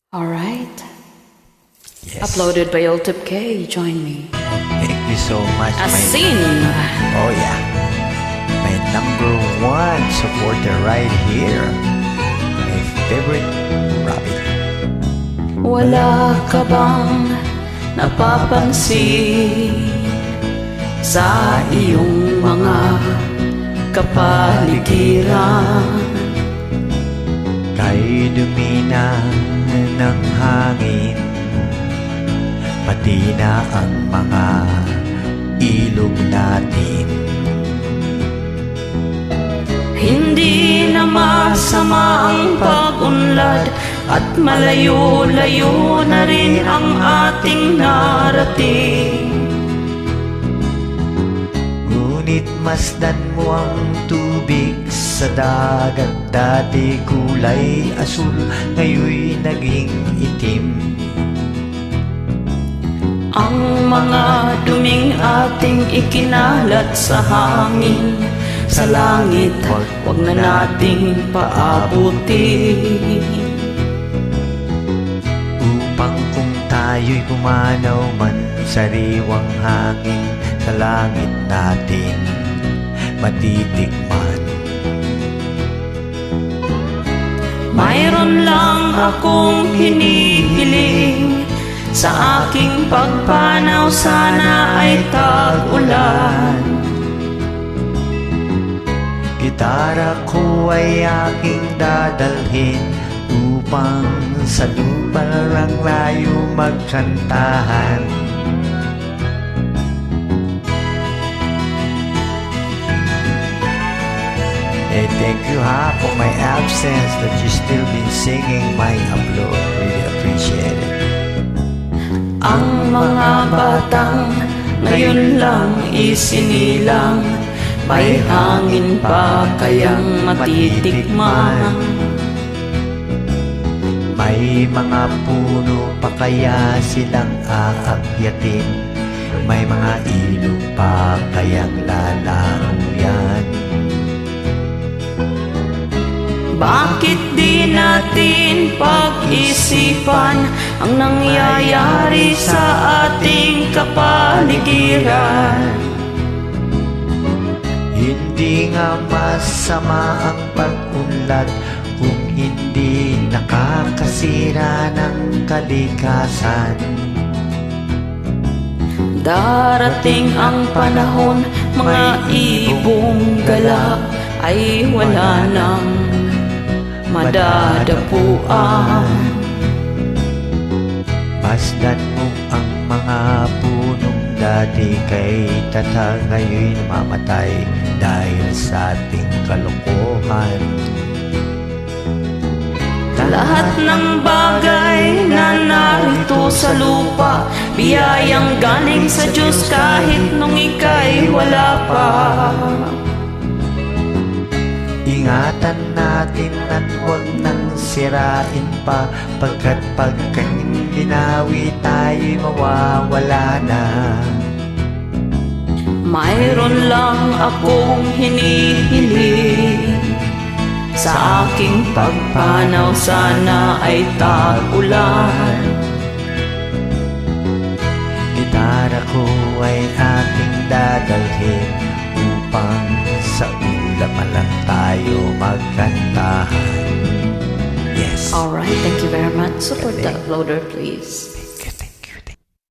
Alright. Yes. Uploaded by Ultip K. Join me. Thank you so much. Asin! Oh yeah. My number one supporter right here. My favorite rabbit. Wala ka bang napapansin sa iyong mga kapaligiran? Kay dumina ng hangin, pati na ang mga ilog natin. Hindi na masama ang pag-unlad at malayo-layo na rin ang ating narating. Ngunit masdan mo ang tubig sa dagat. Dati kulay asul, ngayoy naging itim. Ang mga duming ating ikinalat sa hangin, sa langit, wag na nating paabutin. Upang kung tayo'y pumanaw man sa riwang hangin, sa langit natin matitikman. Mayroon lang akong hinihiling, sa aking pagpanaw sana ay tag-ulan. Gitara ko ay aking dadalhin upang sa lupalang layo magkantahan. Thank you ha for my absence, that you still been singing my upload. Really appreciate it. Ang mga batang ngayon lang isinilang, may hangin pa kayang matitikman. May mga puno pa kaya silang aakyatin, may mga ilog pa kayang lalaruyan. Bakit di natin pag-isipan ang nangyayari sa ating kapaligiran? Hindi nga masama ang pag-unlad kung hindi nakakasira ng kalikasan. Darating ang panahon, mga ibong gala ay wala nang madadapuan. Masdan mo ang mga punong dati kay tatag, ngayon namamatay dahil sa ating kalokohan. Lahat ng bagay na narito sa lupa, biyayang galing sa Diyos kahit nung ika'y wala pa. Ingatan natin at huwag nang sirain pa, pagkat pagkain binawi tayo'y mawawala na. Mayroon lang akong hinihiling, sa aking pagpanaw sana ay tag-ulan. Gitara ko ay aking dadalhin upang sa ulaman lang tayo magkantahan. Yes. Alright, thank you very much. Support the uploader, please.